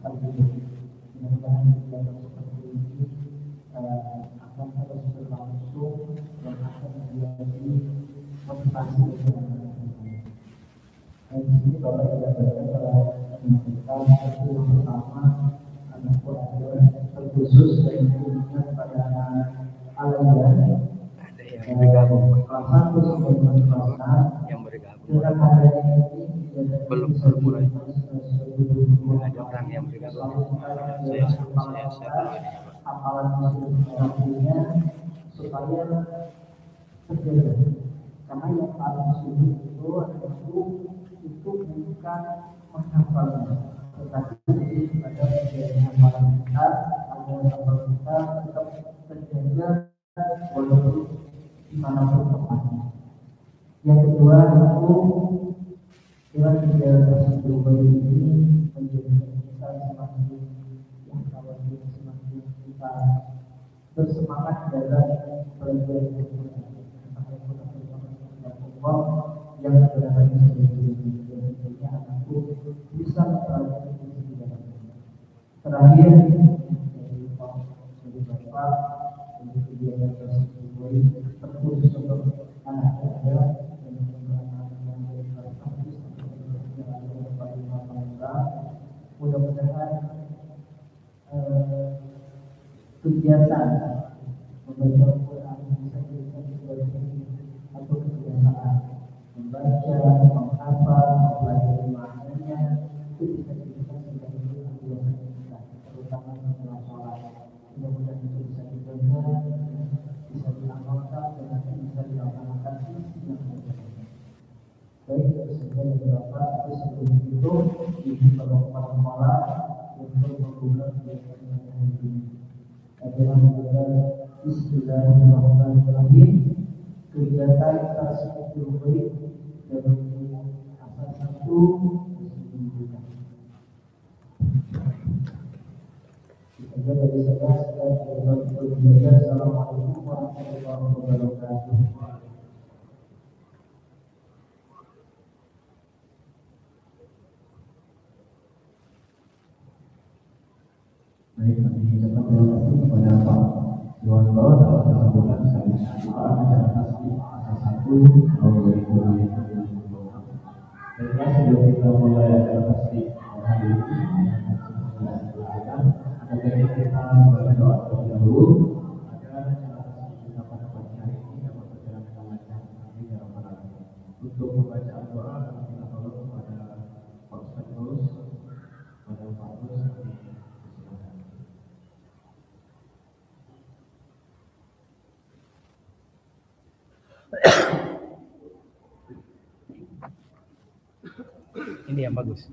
Mudah-mudahan kegiatan seperti ini akan terus berlangsung dan akan menjadi motivasi bagi anak-anak. Dan di sini Bapak juga telah menyampaikan satu yang pertama anakku adalah terkhusus dan tentunya kepada anak Alaya yang bergabung kelas 1 sampai kelas 6 yang bergabung dengan adanya ini belum mulai ada orang yang bergabung saya hafalan punya supaya terjaga karena yang paling sulit itu adalah itu bukan menghafalnya tetapi pada bagian hafalan kita agar hafalan kita tetap terjaga walaupun dimanapun tempatnya. Yang kedua itu dengan kegiatan tersebut ini menjadikan kita semakin kita bersemangat dalam belajar yang sebenarnya sebetulnya anakku bisa mempelajari di dalamnya. Terakhir dari Bapak untuk kegiatan tersebut terkhusus untuk anak muda dan anak-anak yang berprestasi mudah-mudahan kegiatan membaca Al-Quran bisa dijadikan sebagai atau kebiasaan membaca, menghafal, mempelajari maknanya itu bisa dijadikan sebagai kebiasaan kita, terutama setelah sholat. Mudah-mudahan itu bisa dijaga, bisa diamalkan dan nanti bisa dilaksanakan visi yang berbeda. Baik, itu saja dari Bapak. Tapi sebelum itu, izin Bapak Kepala Sekolah untuk membuka kegiatan hari ini. Adalah Bismillahirrahmanirrahim. Kegiatan tersebut baik dari asal satu disebutkan. Kita dari saya belajar. Assalamualaikum warahmatullahi wabarakatuh. Baik, kami ucapkan terima kasih kepada Pak Yuwanto dalam kesempatan sekaligus pembukaan acara tasbih asal 1 tahun 2020. Baiklah, sebelum kita mulai acara tasbih hari ini, ada baiknya kita membaca doa terlebih dahulu agar acara tasbih kita pada pagi hari ini dapat berjalan dengan lancar. Amin ya rabbal alamin. Untuk pembacaan doa kami minta tolong kepada Pak Ustadz Nurus, pada Pak Nurus. ini yang bagus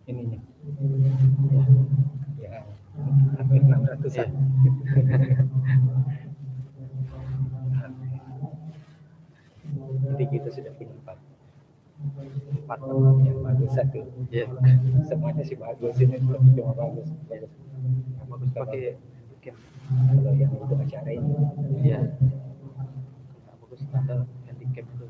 ininya ya hampir 600 ya. Jadi kita sudah punya empat yang bagus satu ya. Semuanya sih bagus, ini belum cuma bagus yang bagus pakai kalau yang untuk acara ini ya bagus ada handicap itu.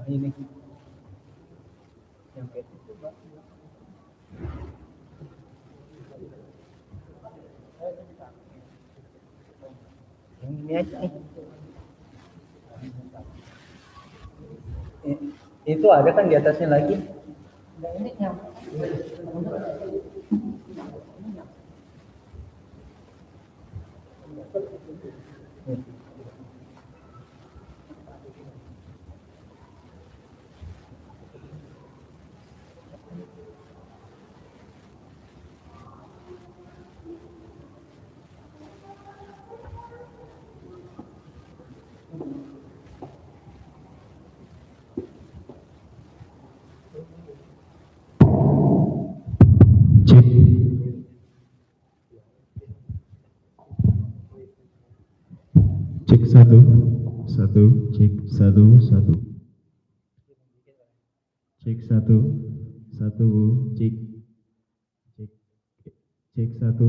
ini yang kayak yang ini aja nih. Itu ada kan di atasnya lagi. Dan ini yang Cek satu, cek satu, cek satu, cek, cek satu.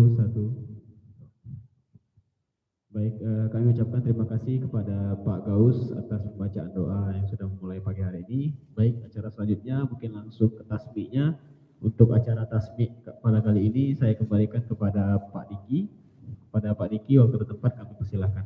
Baik, kami ucapkan terima kasih kepada Pak Gaus atas pembacaan doa yang sudah memulai pagi hari ini. Baik, acara selanjutnya mungkin langsung ke tasbihnya. Untuk acara tasbih pada kali ini saya kembalikan kepada Pak Diki. Kepada Pak Diki, waktu dan tempat kami persilahkan.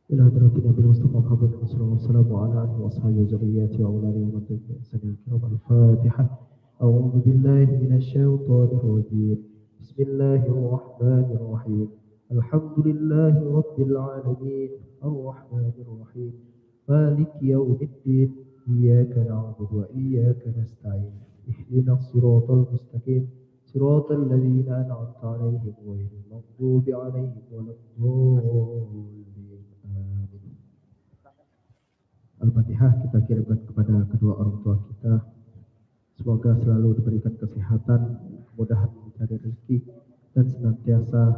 إلى حضرة النبي المصطفى محمد صلى الله عليه وسلم وعلى آله وأصحابه وذريته وأولاده ومن تبعهم بإحسان إلى يوم القيامة. الفاتحة. أعوذ بالله من الشيطان الرجيم. بسم الله الرحمن الرحيم. الحمد لله رب العالمين الرحمن الرحيم مالك يوم الدين إياك نعبد وإياك نستعين اهدنا الصراط المستقيم صراط الذين أنعمت عليهم غير المغضوب عليهم ولا الضالين. Al-Fatihah kita kirimkan kepada kedua orang tua kita. Semoga selalu diberikan kesehatan, kemudahan mencari rezeki, dan senantiasa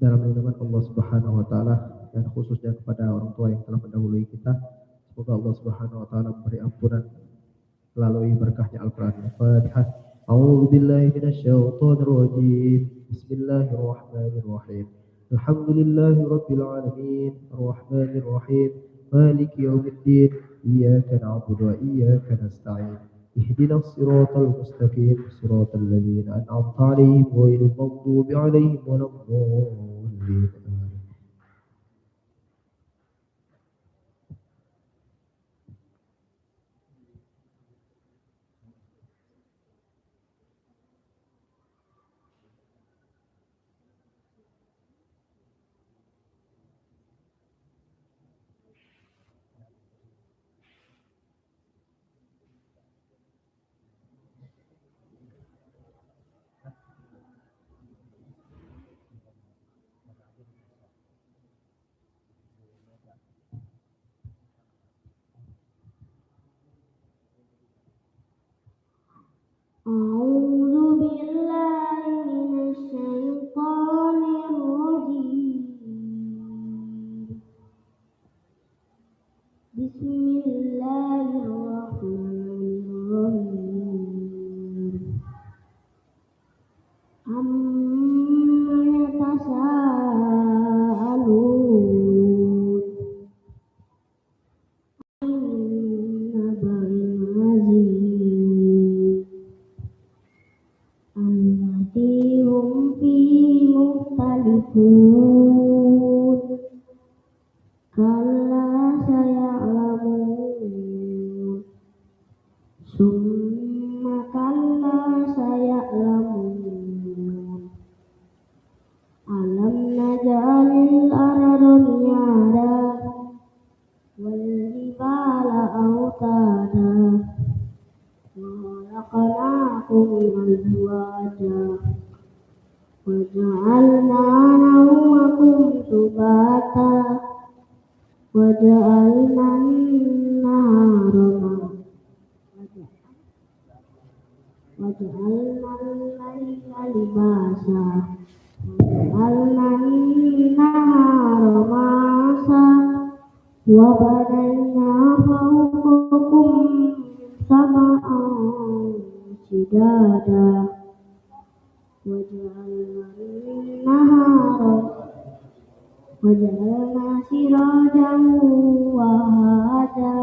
dalam lindungan Allah Subhanahu wa Ta'ala, dan khususnya kepada orang tua yang telah mendahului kita. Semoga Allah Subhanahu wa Ta'ala memberi ampunan melalui berkahnya Al-Quran. Al-Fatihah. A'udzu billahi minasyaitonir rajim. Bismillahirrahmanirrahim. Alhamdulillahi rabbil alamin arrahmanir rahim maliki yaumiddin iyyaka na'budu wa iyyaka nasta'in ihdinas siratal mustaqim siratal ladzina an'amta 'alaihim ghairil maghdubi 'alaihim waladdallin. أعوذ بالله من الشيطان الرجيم. بسم الله الرحمن الرحيم. عما يتساءلون عن النبأ العظيم الذي هم فيه مختلفون كلا سيعلمون ثم كلا سيعلمون ألم نجعل الأرض مهادا والجبال أوتادا وخلقناكم أزواجا وجعلنا نومكم سباتا وجعلنا النهار وجعلنا الليل لباسا وجعلنا النهار معاشا وبنينا فوقكم شدادا وجعلنا سراجا وهاجا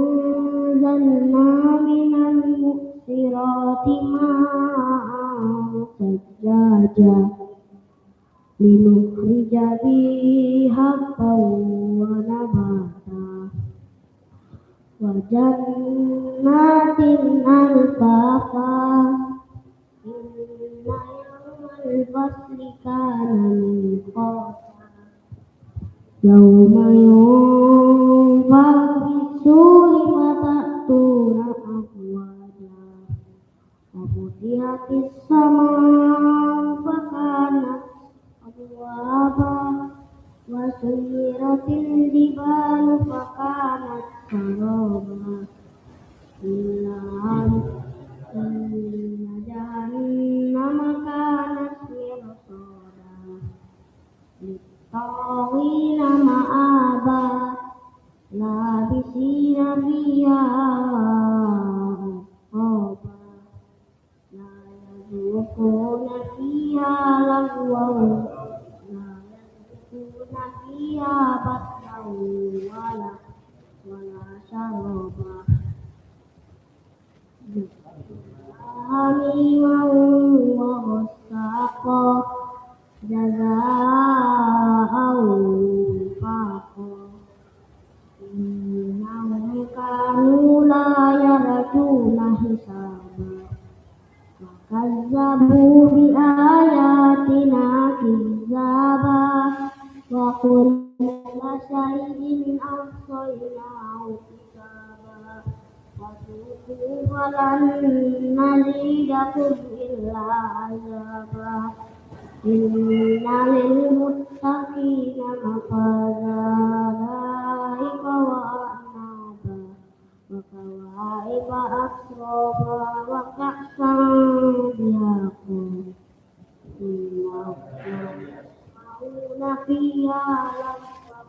وأنزلنا من المؤثرات ماء ثجاجا لنخرج به حبا ونباتا وجنات ألفافا إن يوم الفصل كان ميقاتا يوم ينفخ في الصور فتأتون أفواجا وفتحت السماء فكانت أبوابا وسيرت الجبال فكانت سرابا إن جهنم كانت مرصادا للطاغين مآبا لابسين فيها أحقابا لا يذوقون فيها لغوا لا يذوقون فيها بأسا ولا شرابا حميما وغساقا جزاء وفاقا إنهم كانوا لا يرجون حسابا وكذبوا بآياتنا كذابا وكل شيء أحصيناه كتابا وذوقوا فلن نزيدكم إلا عذابا إن للمتقين مفازا حدائق وأعنابا وكواعب أترابا وكأسا دهاقا إنهم يسمعون فيها لغوا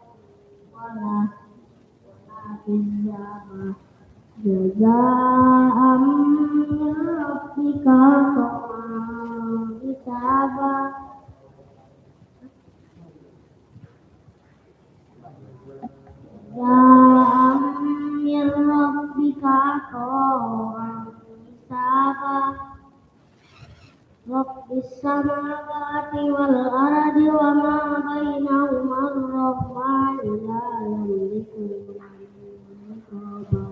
ولا كذابا جزاء من ربك عطاء حسابا جزاء من ربك عطاء حسابا رب السماوات والأرض وما بينهما الرحمن لا يملكون رقابا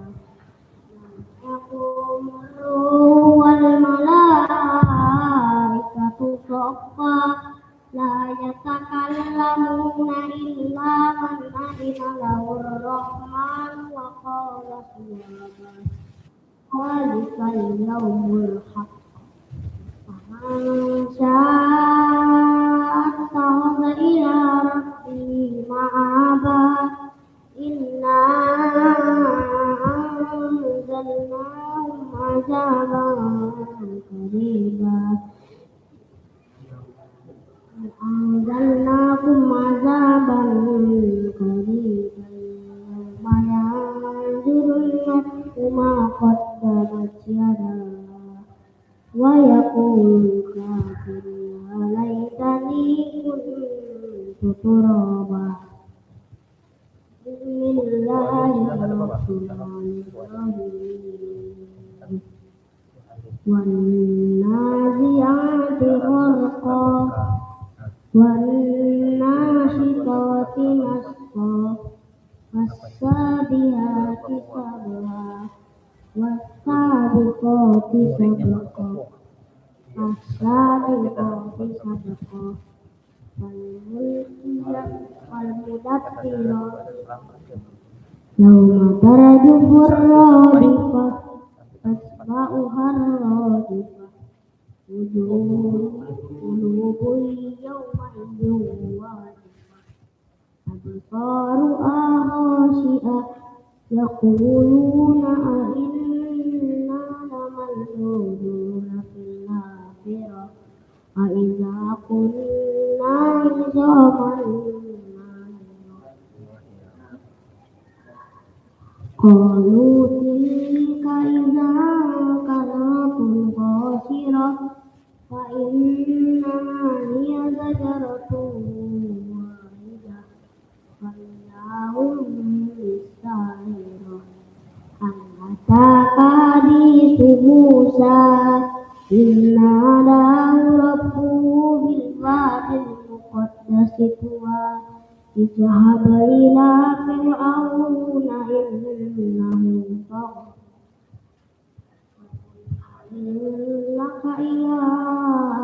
يقوم الروح والملائكة صفا لا يتكلمون إلا من أذن له الرحمن وقال صوابا ذلك اليوم الحق فمن شاء اتخذ إلى ربه مآبا إنا أنزلناهم عذابا قريبا أنزلناكم عذابا قريبا يوم ينظر المرء ما قدمت يداه ويقول الكافر يا ليتني كنت ترابا بسم الله الرحمن الرحيم والنازعات غرقا والناشطات نشطا والسابحات سبحا والسابقات سبقا فالسابقات سبقا والمدبرات يوم ترجف الرادفة تتبعها الرادفة قلوب يومئذ واجفة أبصارها خاشعة يقولون أئنا لمردودون في الآخرة أإذا كنا عظاما قالوا تلك إذا شجرة واحدة فإذا هم بالساهرة هل أتاك حديث موسى إذ ناداه ربه بالواد المقدس طوى اذهب إلى فرعون إنه طغى إنك إلى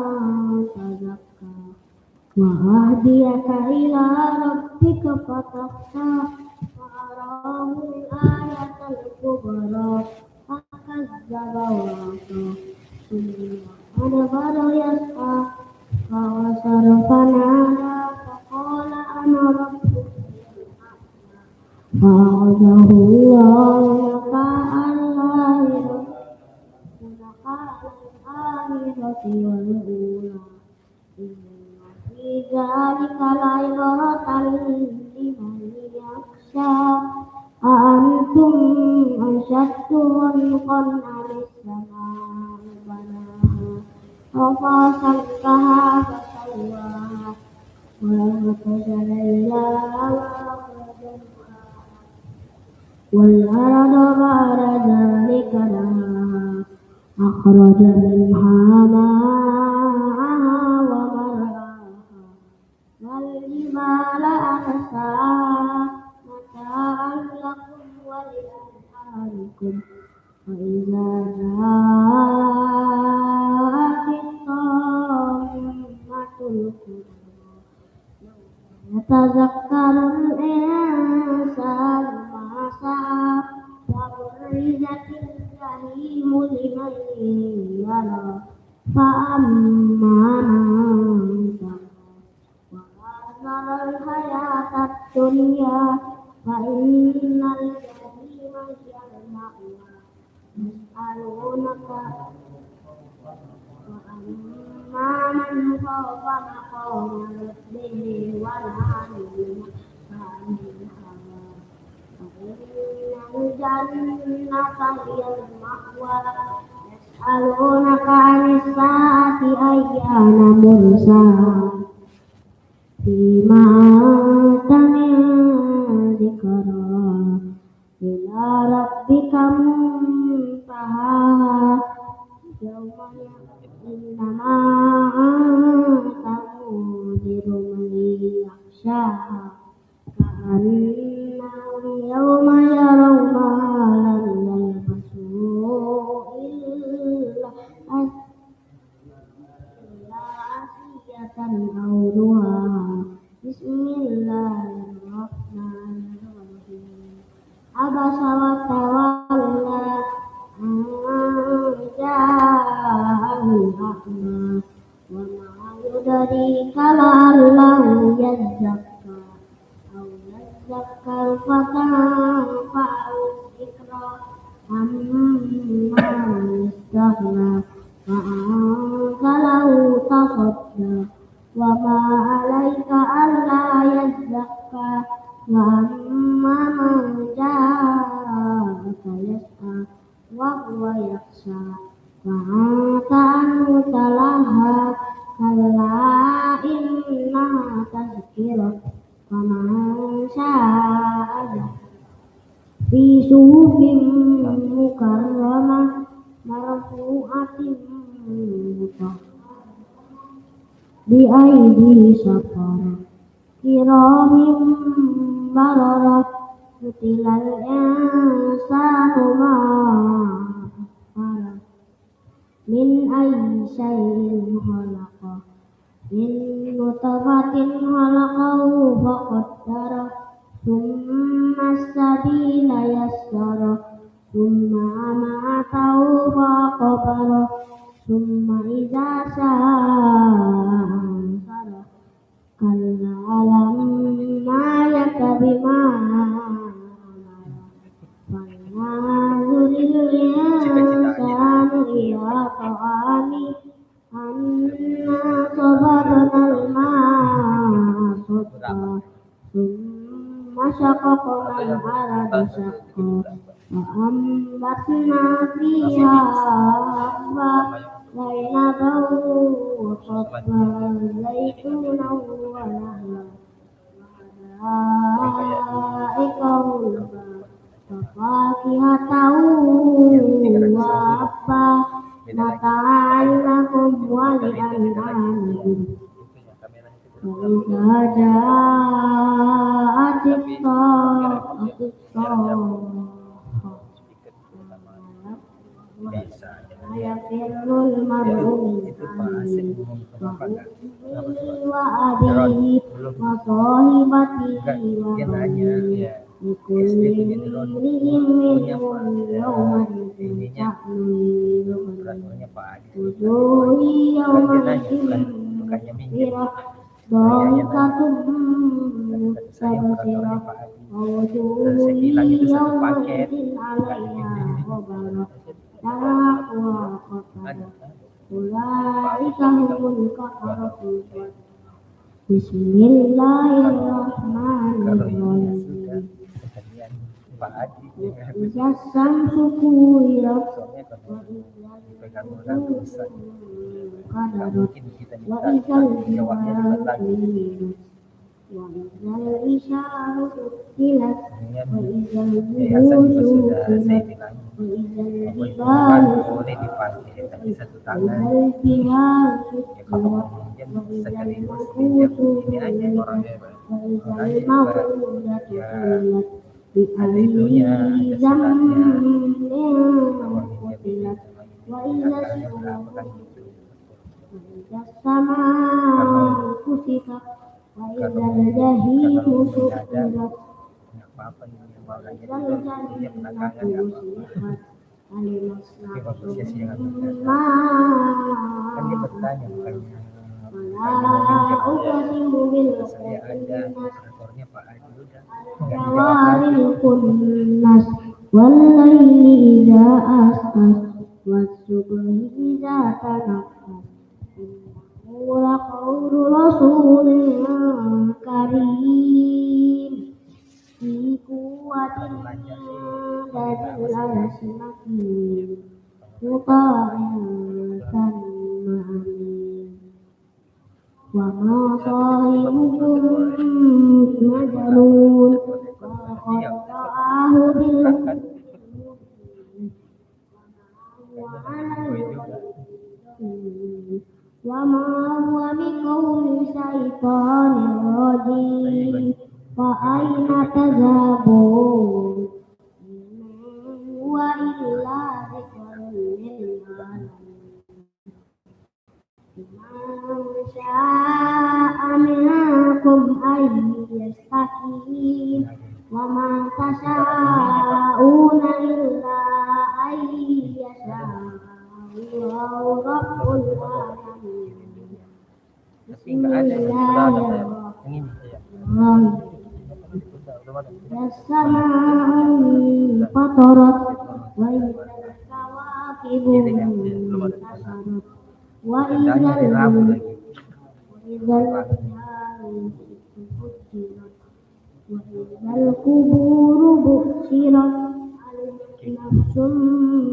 أن تزكى وأهديك إلى ربك فتخشى فأراه الآية الكبرى فكذب وعصى ثم أدبر يسعى فحشر فنادى فقال أنا ربك فأخذه الله الآخرة والأولى إن في ذلك لعبرة لمن يخشى أأنتم أشد خلقا أم السماء بناها رفع سمكها فسواها وأغطش ليلها والأرض بعد ذلك دهاها أخرج منها ماءها ومرعاها والجبال أرساها متاعا لكم ولأنعامكم فإذا جاءت الطامة الكبرى يتذكر الإنسان ما سعى وبرزت الجحيم لمن يرى فأما من طغى وآثر الحياة الدنيا فإن الجحيم هي المأوى يسألونك وأما من خاف مقام ربه ونهى النفس عن الهوى فإن الجنة هي المأوى يسألونك عن الساعة أيان مرساها فيما أنت من ذكرها إلى ربك منتهاها يوم إنما أنت منذر من يخشاها كأنهم يوم يرونها لم يلبثوا إلا عشية أو ضحاها بسم الله الرحمن الرحيم عبس وتولى أن جاءه الأعمى وما يدريك لعله يزكى أو يذكر فتنفعه الذكرى أما من استغنى فأنت له تصدى وما عليك ألا يزكى وأما من جاءك يسعى وهو يخشى فأنت عنه تلهى كلا إنها تذكرة فمن شاء ذكر في صحف مكرمة مرفوعة مطهرة بأيدي سفرة كرام بررة قتل الإنسان ما أكفره من أي شيء خلقه من نطفة خلقه فقدره ثم السبيل يسره ثم أماته فأقبره ثم إذا شاء أنشره كلا لما يكتب ما أمره فلينظر الإنسان إلى طعامه أنا صببنا الماء صبا ثم شققنا الأرض شقا فأنبتنا فيها حبا لعنبا وقضبا زيتونا ونهلا وحدائق غلبا وفاكهة وأبا متاعا لكم ولأنعامكم وإذا جاءت الطامة يفر المرء من أهله وأبيه وصاحبته وبنيه لكل امرئ منهم يومئذ شأن يغنيه وجوه يومئذ مسفرة ضاحكة مستبشرة ووجوه يومئذ عليها غبرة ترهقها قترة أولئك هم الكفرة الفجرة بسم الله الرحمن الرحيم وإذا الشمس كورت وإذا النجوم انكدرت وإذا الجبال سيرت وإذا العشار سجلت وإذا البيوت سجلت وإذا الجبال وإذا البحار سجلت وإذا الوحوش حملت وإذا الموءودة سئلت بأي ذنب قتلت وإذا السماء كشطت وإذا الجحيم سعرت وإذا الجنة أزلفت علمت نفس ما ولا أقسم بالخنس الكنس والليل إذا أسعس والصبح إذا تنفس إنه لقول رسول كريم في قوة عند ذي العرش مكين مطاع ثم أمين وما صاحبكم بمجنون ولقد رآه بالأفق وما هو بقول شيطان رجيم فأين تذهبون إن هو إلا ذكر للعالمين من شاء منكم أن يستقيم وما تشاءون إلا أن يشاء الله رب العالمين بسم الله الرحمن الرحيم السماء انفطرت وإذا الكواكب انتثرت وإذا الجبال فجرت وإذا القبور بعثرت نفس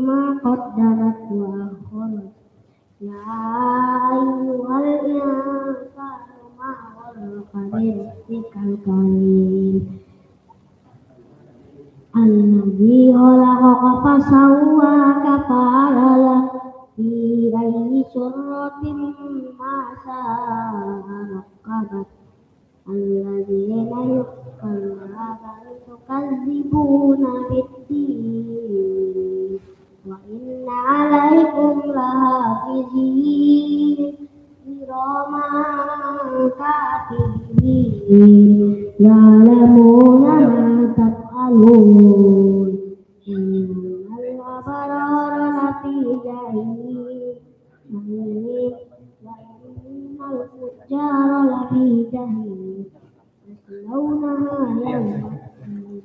ما قدمت وأخرت يا أيها الإنسان ما غرك بربك الكريم الذي خلقك فسواك فعدلك في أي سورة ما شاء ركبك الذين تكذبون بالدين وإن عليكم لحافظين كراما كاتبين يعلمون ما تفعلون إن الأبرار لفي جحيم وإن الفجار لفي جحيم يصلونها يوم الدين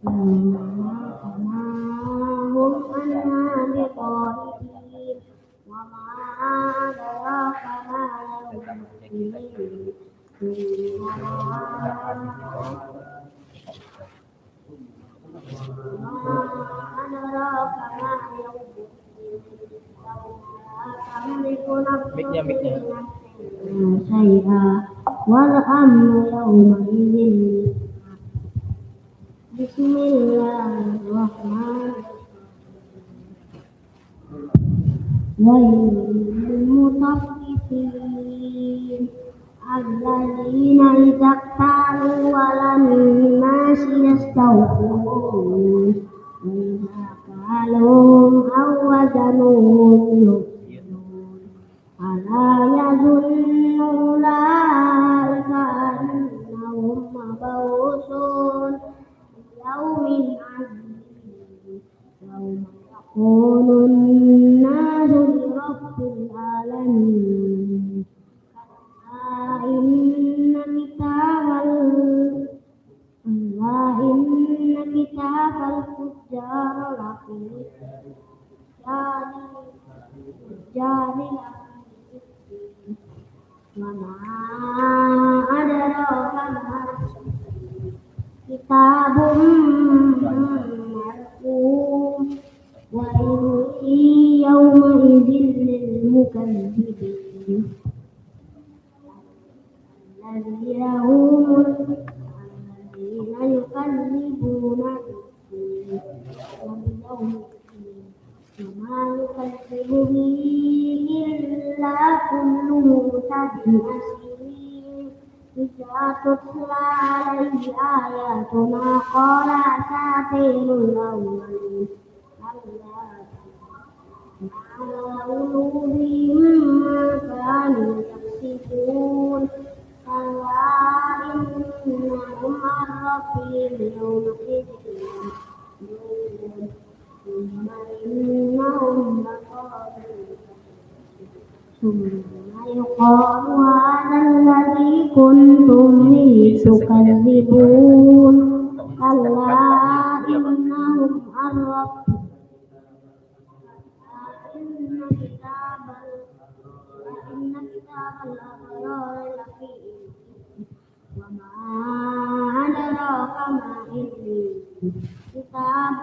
وما هم عنها بغائبين وما أدراك ما يوم الدين وما أدراك ما يوم الدين Ya mic-nya. شيئا والأمر يومئذ بسم الله الرحمن ويل للمطففين الذين إذا اكتالوا على الناس يستوفون وإذا كالوهم أو وزنوهم يخسرون ألا يظن أولئك أنهم مبعوثون يوم عظيم يوم يقول الناس لرب العالمين إن كتاب الفجار لفي جار وما أدراك ما كتاب مرقوم ويل يومئذ للمكذبين الذين يكذبون باليوم وما يكذب به إلا كل معتد أثيم إذا تتلى عليه آياتنا قال أساطير الأولين على قلوبهم ما كانوا يكسبون كلا إنهم عن ربهم يومئذ ثم إنهم لصادقون ثم يقال هذا الذي كنتم به تكذبون كلا إنهم عن ربهم إن كتاب الأبرار لفي وما أدراك ما عليين كتاب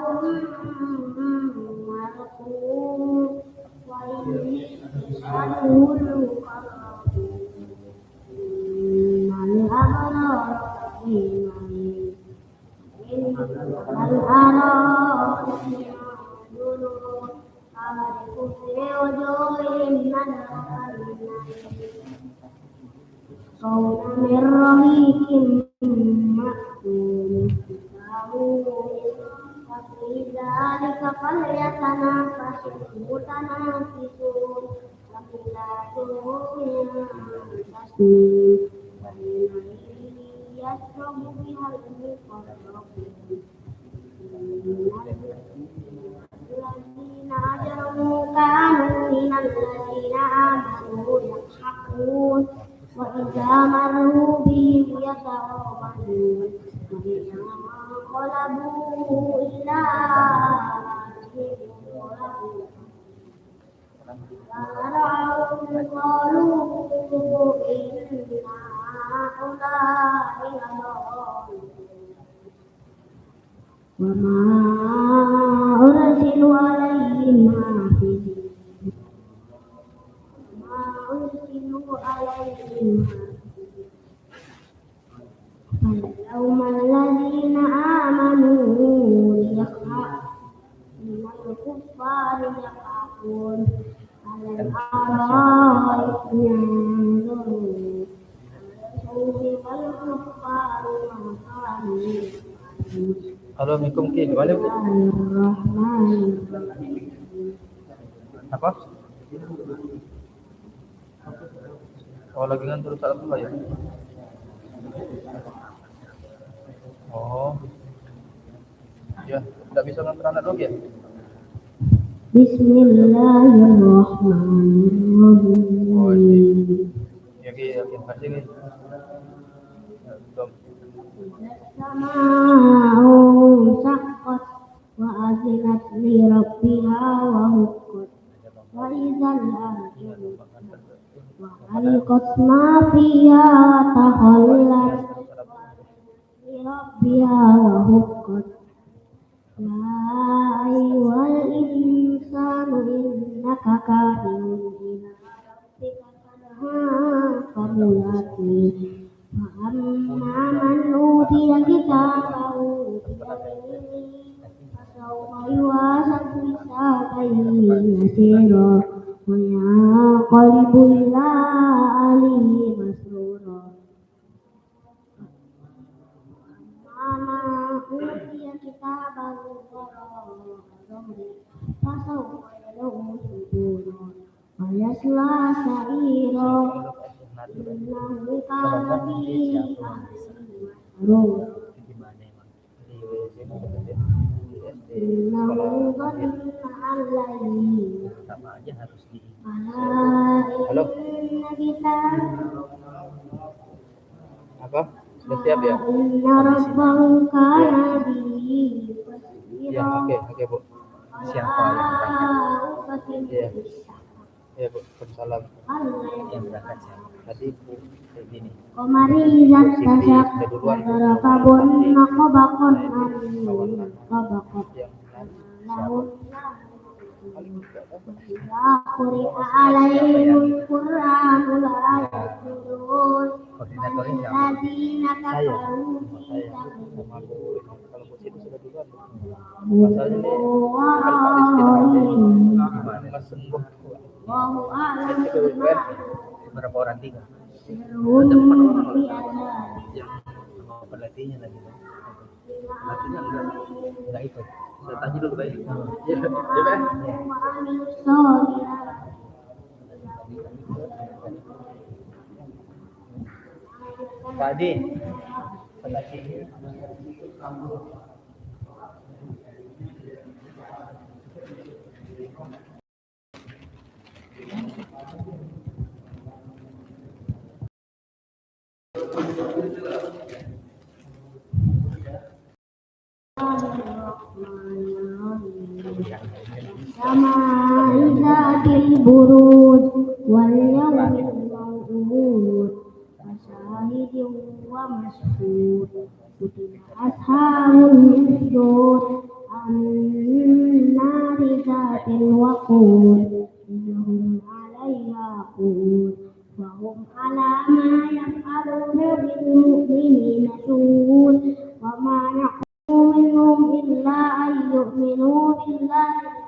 مرقوم ويشهده المقربون إن الأبرار لفي نعيم إن الأرائك ينظرون تعرف في وجوههم نظرة قول من رهيق مختوم وفي ذلك فليتنافس المتنافسون ومزاجه من تسنيم يشرب بها المقربون الذين أجرموا كانوا من الذين آمنوا يضحكون وإذا مروا بهم يتغامزون وإذا انقلبوا إلى أهلهم رأوهم قالوا إن هؤلاء لضالون وما أرسلوا عليهم حافظين فاليوم الذين آمنوا من الكفار يخافون على الأرائك ينظرون ثوب الكفار ما كانوا يفعلون Halo, Assalamualaikum Ki, di mana Bu? Apa? Oh, lagi ngantur saat apa ya? Oh, ya, tidak bisa ngantur anak dulu ya? Bismillahirrahmanirrahim. Oh, iya. Ya, Ki, ya, Ki, makasih Ki. السماء انشقت وأذنت لربها وهقت وإذا الأرض وألقت ما فيها وتخلت لربها وهقت يا أيها الإنسان إنك كافر إلى ربك فسوف يحاسب حسابا يسيرا وينقلب إلى أهله مسرورا أما أوتي كتابه وراء ظهره فسوف يدعو ثبورا ويصلى سعيرا إنه كان في أهله مسرورا إنه ظن أن لن Sama aja harus di. ألا إن كتاب Apa? Sudah siap ya? Inna rabbahu kana bihi Iya, oke Bu. Siapa yang berangkat? Iya. Iya Bu, salam. Yang berangkat siapa? Tadi Bu ini. Komari zattasak Wadarafabun makobakon Makobakon Lahum Ya kuri'a alaihimul Qur'anu la yakurun Waladina kafaru Sama Bu. Kalau Bu itu sudah duluan. Wahu a'lam bima Berapa orang tiga? Sirhum fi adab Sama pelatihnya lagi. Pelatihnya enggak ikut. Saya tanya dulu baik. Ya, Pak. Wa'amilus sholihat Tadi pelatih. Sama izatil buruj wal yawmil maw'ud Wasyahidin wa masyhud Kutiba ashabul ukhdud An-nari zatil waqud Innahum 'alaiha qu'ud Wa hum 'ala ma yaf'aluna bil mu'minina shuhud Wa ma minhum illa an yu'minu billahi